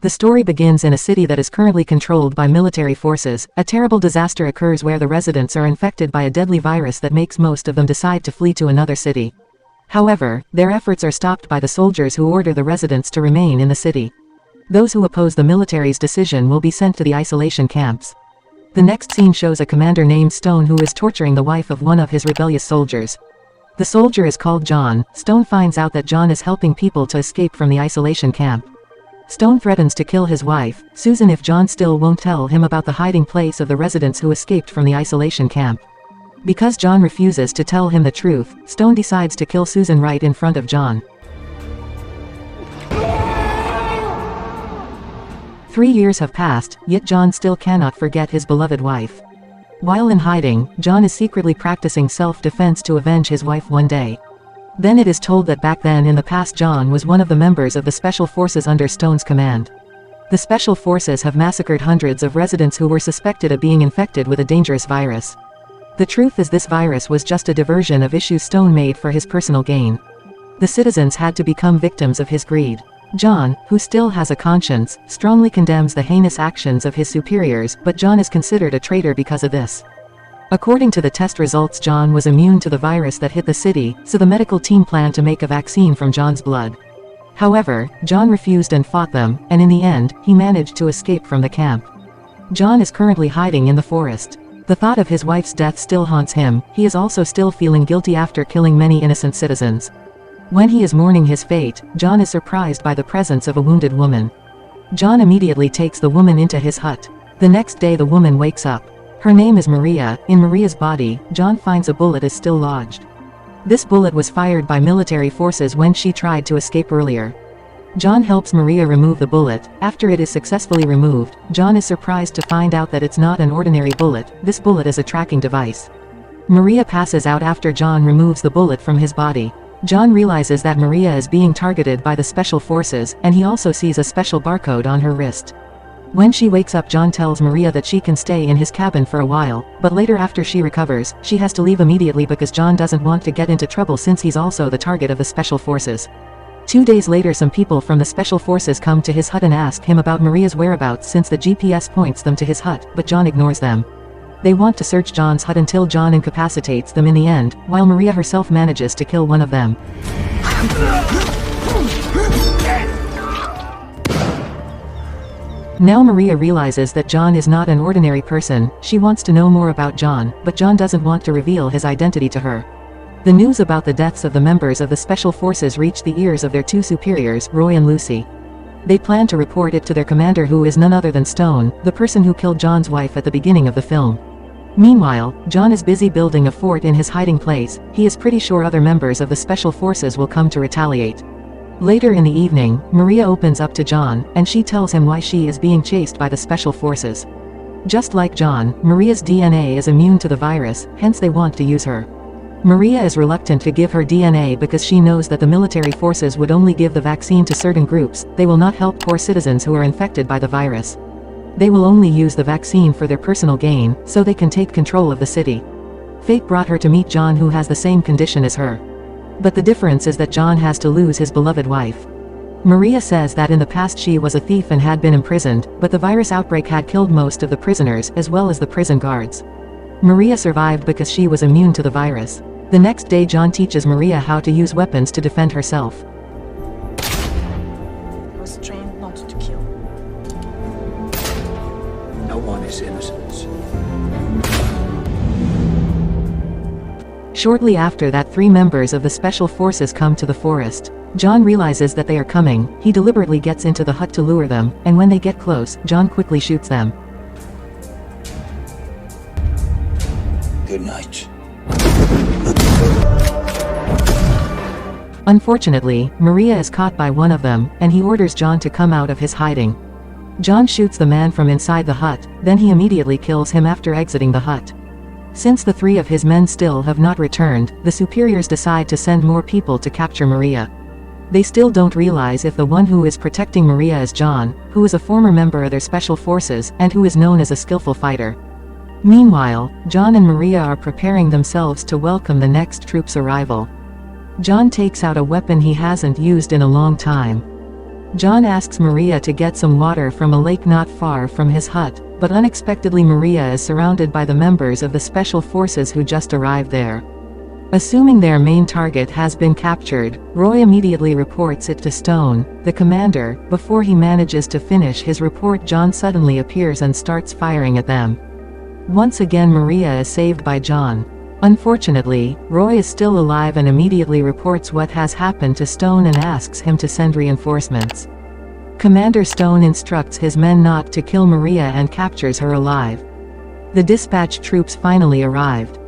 The story begins in a city that is currently controlled by military forces. A terrible disaster occurs where the residents are infected by a deadly virus that makes most of them decide to flee to another city. However, their efforts are stopped by the soldiers who order the residents to remain in the city. Those who oppose the military's decision will be sent to the isolation camps. The next scene shows a commander named Stone who is torturing the wife of one of his rebellious soldiers. The soldier is called John. Stone finds out that John is helping people to escape from the isolation camp. Stone threatens to kill his wife, Susan, if John still won't tell him about the hiding place of the residents who escaped from the isolation camp. Because John refuses to tell him the truth, Stone decides to kill Susan right in front of John. 3 years have passed, yet John still cannot forget his beloved wife. While in hiding, John is secretly practicing self-defense to avenge his wife one day. Then it is told that back then in the past John was one of the members of the Special Forces under Stone's command. The Special Forces have massacred hundreds of residents who were suspected of being infected with a dangerous virus. The truth is this virus was just a diversion of issues Stone made for his personal gain. The citizens had to become victims of his greed. John, who still has a conscience, strongly condemns the heinous actions of his superiors, but John is considered a traitor because of this. According to the test results, John was immune to the virus that hit the city, so the medical team planned to make a vaccine from John's blood. However, John refused and fought them, and in the end, he managed to escape from the camp. John is currently hiding in the forest. The thought of his wife's death still haunts him. He is also still feeling guilty after killing many innocent citizens. When he is mourning his fate, John is surprised by the presence of a wounded woman. John immediately takes the woman into his hut. The next day the woman wakes up. Her name is Maria. In Maria's body, John finds a bullet is still lodged. This bullet was fired by military forces when she tried to escape earlier. John helps Maria remove the bullet. After it is successfully removed, John is surprised to find out that it's not an ordinary bullet. This bullet is a tracking device. Maria passes out after John removes the bullet from his body. John realizes that Maria is being targeted by the Special Forces, and he also sees a special barcode on her wrist. When she wakes up, John tells Maria that she can stay in his cabin for a while, but later after she recovers, she has to leave immediately because John doesn't want to get into trouble since he's also the target of the Special Forces. 2 days later some people from the Special Forces come to his hut and ask him about Maria's whereabouts since the GPS points them to his hut, but John ignores them. They want to search John's hut until John incapacitates them in the end, while Maria herself manages to kill one of them. Now Maria realizes that John is not an ordinary person. She wants to know more about John, but John doesn't want to reveal his identity to her. The news about the deaths of the members of the Special Forces reached the ears of their 2 superiors, Roy and Lucy. They plan to report it to their commander, who is none other than Stone, the person who killed John's wife at the beginning of the film. Meanwhile, John is busy building a fort in his hiding place. He is pretty sure other members of the Special Forces will come to retaliate. Later in the evening, Maria opens up to John, and she tells him why she is being chased by the Special Forces. Just like John, Maria's DNA is immune to the virus, hence they want to use her. Maria is reluctant to give her DNA because she knows that the military forces would only give the vaccine to certain groups. They will not help poor citizens who are infected by the virus. They will only use the vaccine for their personal gain, so they can take control of the city. Fate brought her to meet John, who has the same condition as her. But the difference is that John has to lose his beloved wife. Maria says that in the past she was a thief and had been imprisoned, but the virus outbreak had killed most of the prisoners as well as the prison guards. Maria survived because she was immune to the virus. The next day John teaches Maria how to use weapons to defend herself. I was trained not to kill. No one is innocent. Shortly after that, 3 members of the Special Forces come to the forest. John realizes that they are coming. He deliberately gets into the hut to lure them, and when they get close, John quickly shoots them. Good night. Unfortunately, Maria is caught by one of them, and he orders John to come out of his hiding. John shoots the man from inside the hut, then he immediately kills him after exiting the hut. Since the 3 of his men still have not returned, the superiors decide to send more people to capture Maria. They still don't realize if the one who is protecting Maria is John, who is a former member of their Special Forces, and who is known as a skillful fighter. Meanwhile, John and Maria are preparing themselves to welcome the next troop's arrival. John takes out a weapon he hasn't used in a long time. John asks Maria to get some water from a lake not far from his hut, but unexpectedly Maria is surrounded by the members of the special forces who just arrived there. Assuming their main target has been captured, Roy immediately reports it to Stone, the commander. Before he manages to finish his report, John suddenly appears and starts firing at them. Once again Maria is saved by John. Unfortunately, Roy is still alive and immediately reports what has happened to Stone and asks him to send reinforcements. Commander Stone instructs his men not to kill Maria and captures her alive. The dispatched troops finally arrived.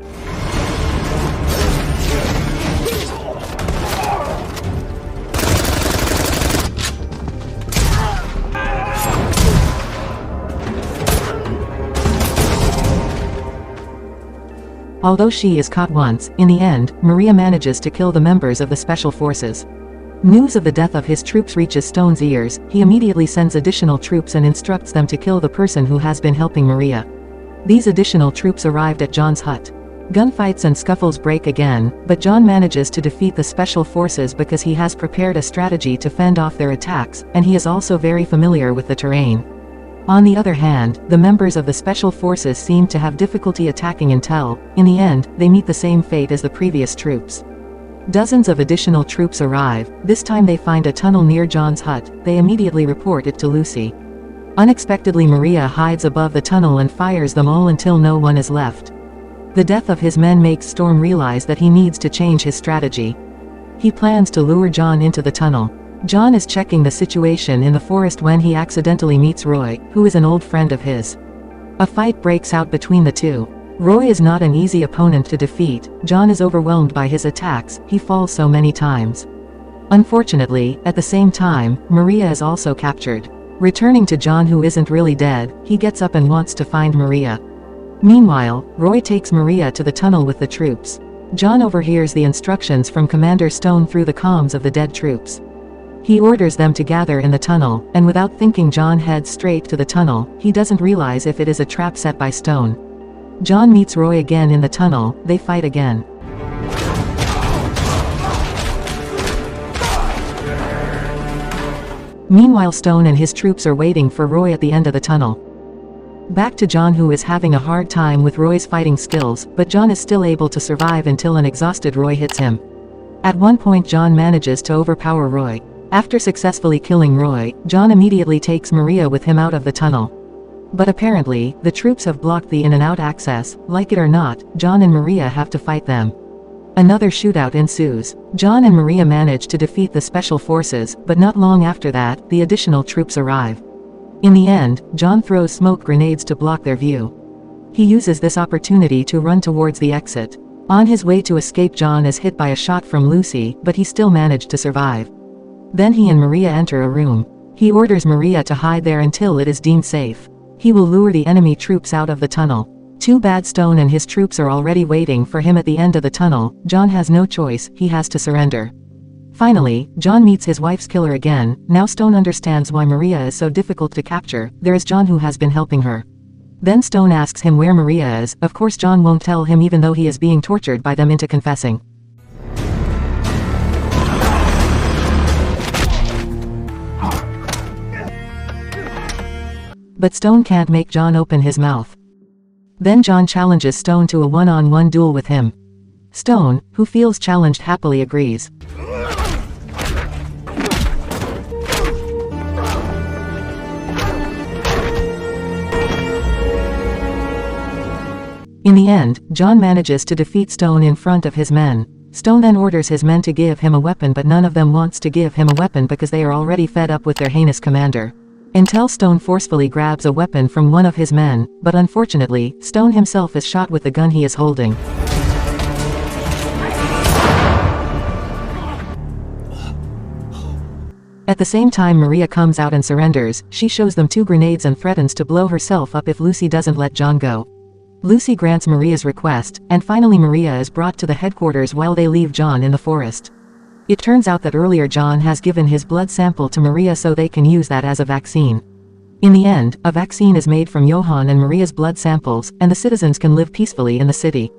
Although she is caught once, in the end, Maria manages to kill the members of the special forces. News of the death of his troops reaches Stone's ears. He immediately sends additional troops and instructs them to kill the person who has been helping Maria. These additional troops arrived at John's hut. Gunfights and scuffles break again, but John manages to defeat the special forces because he has prepared a strategy to fend off their attacks, and he is also very familiar with the terrain. On the other hand, the members of the special forces seem to have difficulty attacking Intel. In the end, they meet the same fate as the previous troops. Dozens of additional troops arrive. This time they find a tunnel near John's hut. They immediately report it to Lucy. Unexpectedly Maria hides above the tunnel and fires them all until no one is left. The death of his men makes Storm realize that he needs to change his strategy. He plans to lure John into the tunnel. John is checking the situation in the forest when he accidentally meets Roy, who is an old friend of his. A fight breaks out between the two. Roy is not an easy opponent to defeat. John is overwhelmed by his attacks. He falls so many times. Unfortunately, at the same time, Maria is also captured. Returning to John, who isn't really dead, he gets up and wants to find Maria. Meanwhile, Roy takes Maria to the tunnel with the troops. John overhears the instructions from Commander Stone through the comms of the dead troops. He orders them to gather in the tunnel, and without thinking John heads straight to the tunnel. He doesn't realize if it is a trap set by Stone. John meets Roy again in the tunnel. They fight again. Meanwhile Stone and his troops are waiting for Roy at the end of the tunnel. Back to John, who is having a hard time with Roy's fighting skills, but John is still able to survive until an exhausted Roy hits him. At one point John manages to overpower Roy. After successfully killing Roy, John immediately takes Maria with him out of the tunnel. But apparently, the troops have blocked the in and out access. Like it or not, John and Maria have to fight them. Another shootout ensues. John and Maria manage to defeat the special forces, but not long after that, the additional troops arrive. In the end, John throws smoke grenades to block their view. He uses this opportunity to run towards the exit. On his way to escape, John is hit by a shot from Lucy, but he still managed to survive. Then he and Maria enter a room. He orders Maria to hide there until it is deemed safe. He will lure the enemy troops out of the tunnel. Too bad Stone and his troops are already waiting for him at the end of the tunnel. John has no choice, he has to surrender. Finally, John meets his wife's killer again. Now Stone understands why Maria is so difficult to capture. There is John, who has been helping her. Then Stone asks him where Maria is. Of course John won't tell him, even though he is being tortured by them into confessing. But Stone can't make John open his mouth. Then John challenges Stone to a one-on-one duel with him. Stone, who feels challenged, happily agrees. In the end, John manages to defeat Stone in front of his men. Stone then orders his men to give him a weapon, but none of them wants to give him a weapon because they are already fed up with their heinous commander. Until Stone forcefully grabs a weapon from one of his men, but unfortunately, Stone himself is shot with the gun he is holding. At the same time, Maria comes out and surrenders. She shows them 2 grenades and threatens to blow herself up if Lucy doesn't let John go. Lucy grants Maria's request, and finally Maria is brought to the headquarters while they leave John in the forest. It turns out that earlier John has given his blood sample to Maria so they can use that as a vaccine. In the end, a vaccine is made from Johann and Maria's blood samples, and the citizens can live peacefully in the city.